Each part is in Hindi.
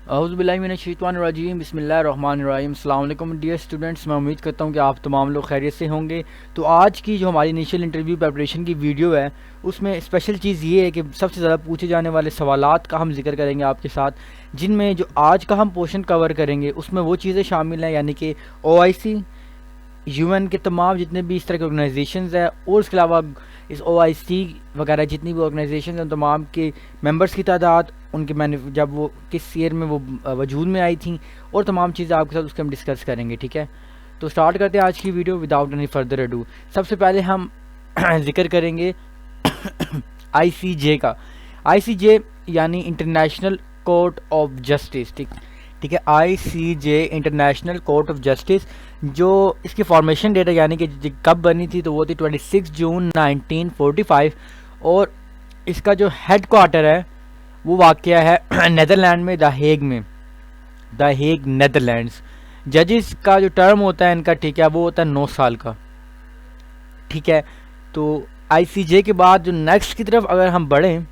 औज़ुबिल्लाहिमिनश्शैतानिर्रजीम बिस्मिल्लाहिर्रहमानिर्रहीम। अस्सलाम वालेकुम डियर स्टूडेंट्स, मैं उम्मीद करता हूँ कि आप तमाम लोग खैरियत से होंगे। तो आज की जो हमारी इनिशियल इंटरव्यू प्रिपरेशन की वीडियो है उसमें स्पेशल चीज़ ये है कि सबसे ज़्यादा पूछे जाने वाले सवालात का हम जिक्र करेंगे आपके साथ, जिनमें जो आज का हम पोर्शन कवर करेंगे उसमें वो चीज़ें शामिल हैं, यानी कि OIC, UN के तमाम जितने भी इस तरह के ऑर्गेनाइजेशंस हैं, और उसके अलावा इस OIC वगैरह जितनी भी ऑर्गेनाइजेशन हैं तमाम के मेंबर्स की तादाद, उनके जब वो किस ईयर में वो वजूद में आई थी, और तमाम चीज़ें आपके साथ उसके हम डिस्कस करेंगे। ठीक है, तो स्टार्ट करते हैं आज की video without any further ado. सबसे पहले हम जिक्र करेंगे ICJ का। ICJ यानी इंटरनेशनल कोर्ट ऑफ जस्टिस। ठीक है, ICJ international court of justice, जो इसकी फॉर्मेशन डेट है यानी कि कब बनी थी, तो वो थी 26 जून 1945, और इसका जो हेड क्वार्टर है वो वाक़या है नेदरलैंड में, द हेग नेदरलैंड्स। जजेस का जो टर्म होता है इनका, ठीक है, वो होता है 9 साल का। ठीक है, तो ICJ के बाद जो नेक्स्ट की तरफ अगर हम बढ़ें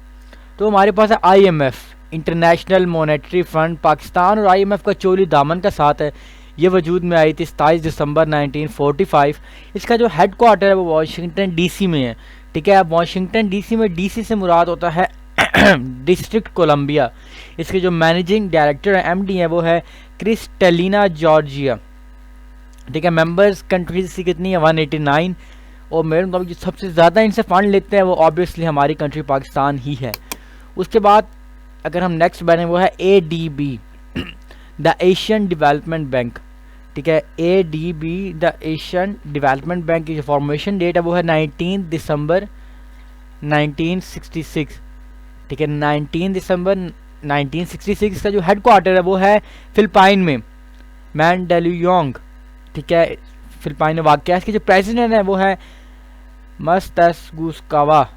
तो हमारे पास है IMF, international monetary fund. Pakistan और IMF का चोली दामन का साथ है। ये वजूद में आई थी 27 दिसंबर 1945। इसका जो हेड क्वार्टर है वो वाशिंगटन DC में है। ठीक है, वाशिंगटन DC में DC से मुराद होता है डिस्ट्रिक्ट कोलंबिया। इसके जो मैनेजिंग डायरेक्टर है MD है वो है क्रिस्टलिना जॉर्जिया। ठीक है, मेंबर्स कंट्रीज की कितनी है 189, और मेरे मुताबिक जो सबसे ज़्यादा इनसे फंड लेते हैं वो ऑब्वियसली हमारी कंट्री पाकिस्तान ही है। उसके बाद अगर हम नेक्स्ट बढ़ें वो है ADB, the Asian development bank. ठीक है, ADB the Asian development bank की जो फॉर्मेशन डेट है वो है 19 दिसंबर 1966। ठीक है, 19 दिसंबर 1966। इसका जो हेड क्वार्टर है वो है फिलिपाइन में, मैंडेलुयोंग। ठीक है, फिलिपाइन में वाक़या है। इसके जो प्रेसिडेंट है वो है मस्तसगुस्कावा,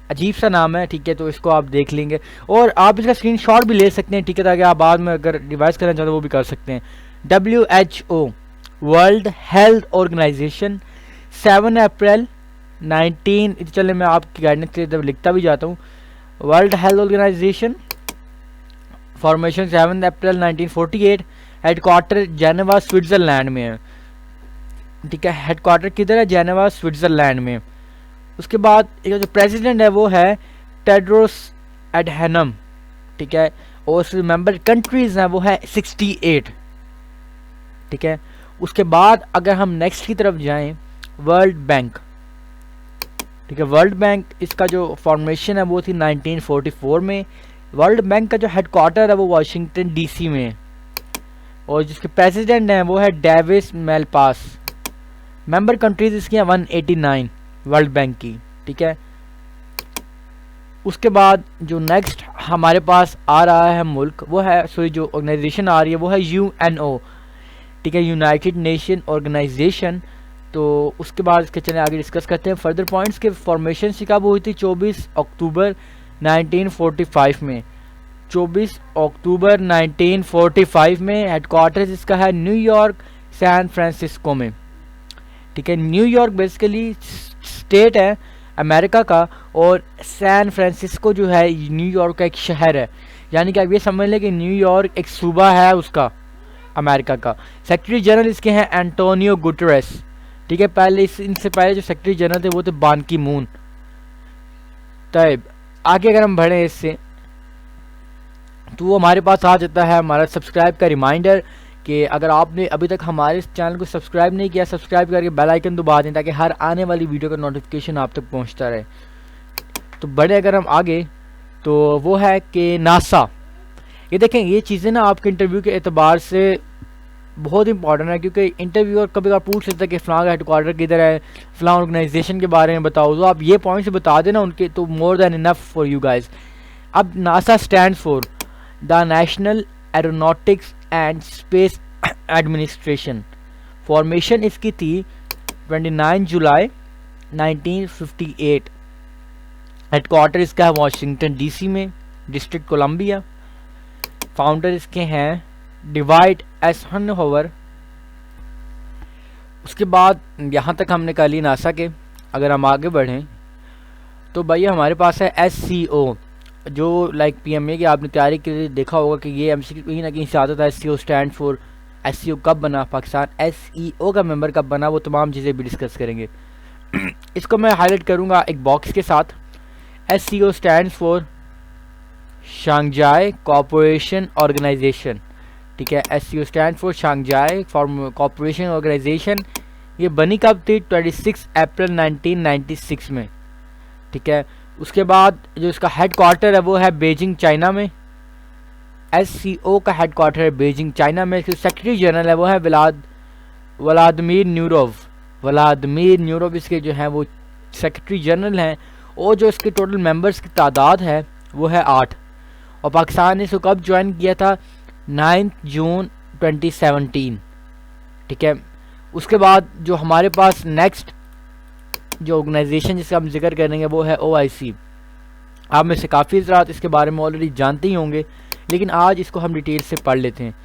अजीब सा नाम है। ठीक है, तो इसको आप देख लेंगे, और आप इसका स्क्रीनशॉट भी ले सकते हैं। ठीक है, ताकि आप बाद में अगर रिवाइज करना चाहते हो वो भी कर सकते हैं। WHO वर्ल्ड हेल्थ ऑर्गेनाइजेशन 7 अप्रैल 19, चले मैं आपकी गाइडेंस के लिए लिखता भी जाता हूँ। वर्ल्ड हेल्थ ऑर्गेनाइजेशन फॉर्मेशन 7 अप्रैल 1948। हेडक्वार्टर जेनेवा स्विट्ज़रलैंड में है। ठीक है, हेडक्वार्टर किधर है, जेनेवा स्विट्ज़रलैंड में। उसके बाद एक जो प्रेसिडेंट है वो है टेड्रोस एडहेनम। ठीक है, और उसके मेंबर कंट्रीज हैं वो है 68। ठीक है, उसके बाद अगर हम नेक्स्ट की तरफ जाएं, वर्ल्ड बैंक। ठीक है, वर्ल्ड बैंक इसका जो फॉर्मेशन है वो थी 1944 में। वर्ल्ड बैंक का जो हेडक्वार्टर है वो वाशिंगटन DC में है, और जिसके प्रेसिडेंट हैं वो है डेविस मेलपास। मेंबर कंट्रीज इसकी हैं 189 वर्ल्ड बैंक की। ठीक है, उसके बाद जो नेक्स्ट हमारे पास आ रहा है मुल्क वो है, सॉरी जो ऑर्गेनाइजेशन आ रही है वो है UNO। ठीक है, यूनाइटेड नेशन ऑर्गेनाइजेशन। तो उसके बाद इसके चले आगे डिस्कस करते हैं फर्दर पॉइंट्स के। फॉर्मेशन से कब हुई थी, 24 अक्टूबर 1945 में। 24 अक्टूबर 1945 में। हेडक्वार्टर्स इसका है न्यूयॉर्क, सैन फ्रांसिस्को में। ठीक है, न्यूयॉर्क बेसिकली स्टेट है अमेरिका का, और सैन फ्रांसिस्को जो है न्यूयॉर्क का एक शहर है। यानी कि आप ये समझ लें कि न्यूयॉर्क एक सूबा है उसका, अमेरिका का। सेक्रेटरी जनरल इसके हैं एंटोनियो गुटेरेस। ठीक है, पहले इनसे पहले जो सेक्रेटरी जनरल थे वो थे बान की मून। तब आगे अगर हम बढ़े इससे, तो वो हमारे पास आ जाता है हमारा सब्सक्राइब का रिमाइंडर, कि अगर आपने अभी तक हमारे इस चैनल को सब्सक्राइब नहीं किया, सब्सक्राइब करके बेल आइकन दबा दें ताकि हर आने वाली वीडियो का नोटिफिकेशन आप तक पहुंचता रहे। तो बड़े अगर हम आगे, तो वो है कि नासा। ये देखें, ये चीज़ें ना आपके इंटरव्यू के एतबार से बहुत इंपॉर्टेंट है, क्योंकि इंटरव्यूअर कभी कभार पूछ लेता है कि फ़लाँ का हेडक्वार्टर किधर है, फ़लाँ ऑर्गेनाइजेशन के बारे में बताओ, तो आप ये पॉइंट्स बता देना उनके, तो more than enough for you guys. अब NASA stand for the National Aeronautics and Space Administration. Formation इसकी थी 29 जुलाई 1958। हेडक्वार्टर इसका है वाशिंगटन DC में, डिस्ट्रिक्ट कोलंबिया। फाउंडर इसके हैं डिवाइड एसहनहोवर। उसके बाद यहाँ तक हमने कर ली नासा के। अगर हम आगे बढ़ें तो भैया हमारे पास है SCO, जो लाइक PMA की आपने तैयारी के लिए देखा होगा कि ये MCQ कहीं ना कहीं से आता था। SEO स्टैंड फॉर, SEO कब बना, पाकिस्तान SEO का मेंबर कब बना, वो तमाम चीज़ें भी डिस्कस करेंगे। इसको मैं हाईलाइट करूँगा एक बॉक्स के साथ। SEO stand for Shanghai cooperation organization, ठीक है। SEO stand for Shanghai cooperation organization. ये बनी कब थी? 26 अप्रैल 1996 में, ठीक है। उसके बाद जो इसका हेड क्वार्टर है वो है बीजिंग चाइना में। SEO का हेड क्वार्टर है बीजिंग चाइना में। इसके सेक्रेटरी जनरल है वो है व्लादिमीर न्यूरोव इसके जो हैं वो सेक्रेटरी जनरल हैं। और जो इसके टोटल मेंबर्स की तादाद है वो है 8। और पाकिस्तान ने इसको कब ज्वाइन किया था? 9 जून 2017, ठीक है। उसके बाद जो हमारे पास नेक्स्ट जो ऑर्गेनाइजेशन जिसका हम जिक्र करेंगे वो है OIC। आप में से काफ़ी हज़रात इसके बारे में ऑलरेडी जानते ही होंगे, लेकिन आज इसको हम डिटेल से पढ़ लेते हैं।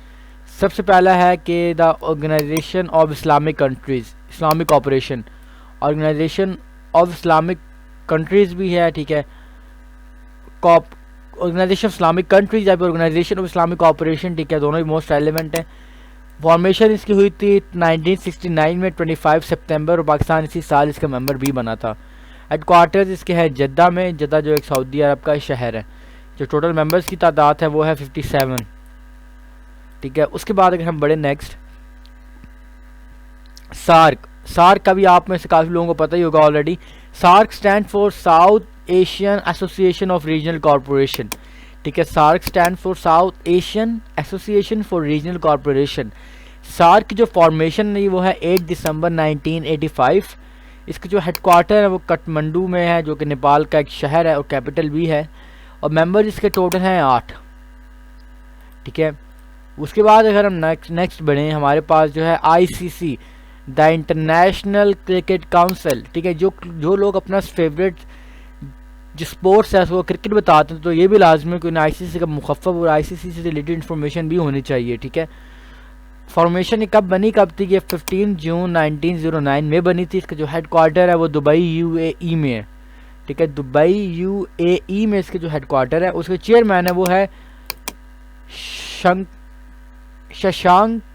सबसे पहला है कि the organization of Islamic countries, Islamic operation, organization of Islamic countries भी है, ठीक है। ऑर्गेनाइजेशन ऑफ इस्लामिक कंट्रीज या फिर ऑर्गेनाइजेशन ऑफ इस्लामिक ऑपरेशन, ठीक है, दोनों ही मोस्ट रेलिवेंट हैं। फॉर्मेशन इसकी हुई थी 1969 में 25 सितंबर, और पाकिस्तान इसी साल इसका मेंबर भी बना था। हेडक्वार्टर्स इसके है जद्दा में, जद्दा जो एक सऊदी अरब का शहर है। जो टोटल मेंबर्स की तादाद है वो है 57, ठीक है। उसके बाद अगर हम बढ़े नेक्स्ट, सार्क का भी आप में से काफ़ी लोगों को पता ही होगा already. SAARC stand for South Asian association of regional corporation, ठीक है। SAARC stand for South Asian association for regional corporation. SAARC की जो फॉर्मेशन है वो है 8 दिसंबर 1985। इसके जो हेडक्वार्टर है वो काठमांडू में है, जो कि नेपाल का एक शहर है और कैपिटल भी है। और मेंबर इसके टोटल हैं 8, ठीक है। उसके बाद अगर हम नेक्स्ट बढ़ें, हमारे पास जो है ICC, the international cricket council, ठीक है। जो लोग अपना फेवरेट जो स्पोर्ट्स है वो क्रिकेट बताते हैं, तो ये भी लाजमी है कि उन्हें ICC का मुखफ़फ़ और ICC से रिलेटेड इन्फॉर्मेशन भी होनी चाहिए, ठीक है। फॉर्मेशन ये कब बनी कब थी? ये 15 जून 1909 में बनी थी। इसका जो हेड क्वार्टर है वो दुबई UAE में है, ठीक है। दुबई UAE में इसके जो हेड क्वार्टर है, उसके चेयरमैन है वो है शशांक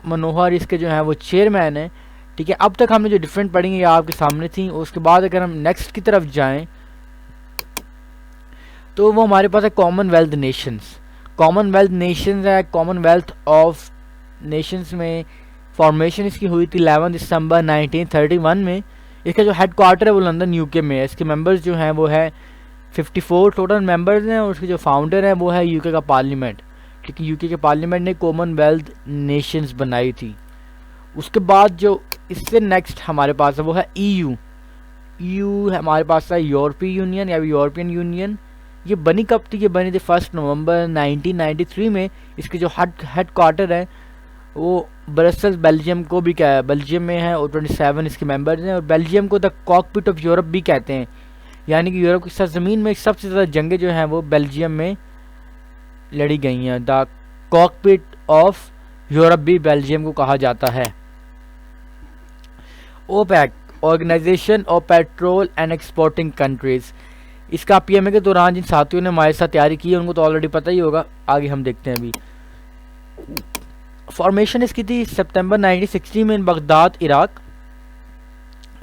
मनोहर इसके जो है वो चेयरमैन है, ठीक है। अब तक हमने जो डिफरेंट पढ़ी ये आपके सामने थी। उसके बाद अगर हम नेक्स्ट की तरफ जाएं तो वो हमारे पास है कॉमनवेल्थ नेशंस। कॉमनवेल्थ नेशंस है, कॉमनवेल्थ ऑफ नेशंस में फॉर्मेशन इसकी हुई थी 11 दिसंबर 1931 में। इसका जो हेड क्वार्टर है वो लंदन UK में है। इसके मेंबर्स जो हैं वो है 54 टोटल मेंबर्स हैं, और उसके जो फाउंडर है वो है UK का पार्लियामेंट, ठीक है। UK के पार्लियामेंट ने कॉमनवेल्थ नेशंस बनाई थी। उसके बाद जो इससे नेक्स्ट हमारे पास है वो है EU है हमारे पास है यूरोपीय यूनियन या यूरोपियन यूनियन। ये बनी कब थी? ये बनी थी 1 नवंबर 1993 में। इसके जो हेड क्वार्टर है वो ब्रसेल्स बेल्जियम को भी क्या है, बेल्जियम में है, और 27 इसके मेंबर्स हैं। और बेल्जियम को द कॉकपिट ऑफ यूरोप भी कहते हैं, यानी कि यूरोप की सरजमीन में सबसे ज़्यादा जंगें जो हैं वो बेल्जियम में लड़ी गई हैं। द कॉकपिट ऑफ यूरोप भी बेल्जियम को कहा जाता है। OPEC, organization of petrol and exporting countries. इसका PMA के दौरान जिन साथियों ने हमारे साथ तैयारी की है उनको तो ऑलरेडी पता ही होगा। आगे हम देखते हैं। अभी फॉर्मेशन इसकी थी सितंबर 1960 में इन बगदाद इराक।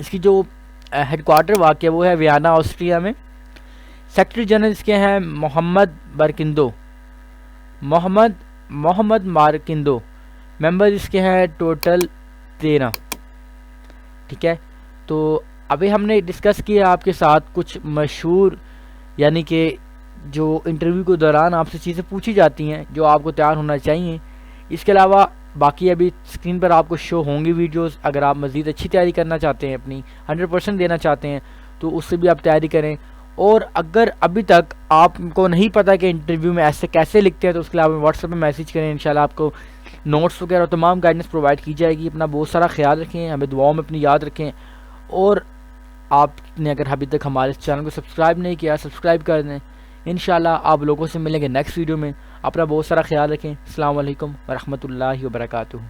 इसकी जो हेडक्वार्टर वाक़ है वो है वियना ऑस्ट्रिया में। सेक्रेटरी जनरल इसके हैं मोहम्मद मारकिंदो। मेंबर इसके हैं टोटल 13, ठीक है। तो अभी हमने डिस्कस किया आपके साथ कुछ मशहूर, यानी कि जो इंटरव्यू के दौरान आपसे चीज़ें पूछी जाती हैं जो आपको तैयार होना चाहिए। इसके अलावा बाकी अभी स्क्रीन पर आपको शो होंगी वीडियोस। अगर आप मज़ीद अच्छी तैयारी करना चाहते हैं, अपनी 100% देना चाहते हैं, तो उससे भी आप तैयारी करें। और अगर अभी तक आपको नहीं पता कि इंटरव्यू में ऐसे कैसे लिखते हैं, तो उसके लिए आप व्हाट्सएप में मैसेज करें। इंशाल्लाह आपको नोट्स वगैरह तमाम गाइडेंस प्रोवाइड की जाएगी। अपना बहुत सारा ख्याल रखें, हमें दुआओं में अपनी याद रखें। और आपने अगर अभी तक हमारे चैनल को सब्सक्राइब नहीं किया, सब्सक्राइब कर दें। इंशाल्लाह आप लोगों से मिलेंगे नेक्स्ट वीडियो में। अपना बहुत सारा ख्याल रखें। अस्सलाम वालेकुम व रहमतुल्लाहि व बरकातुहू।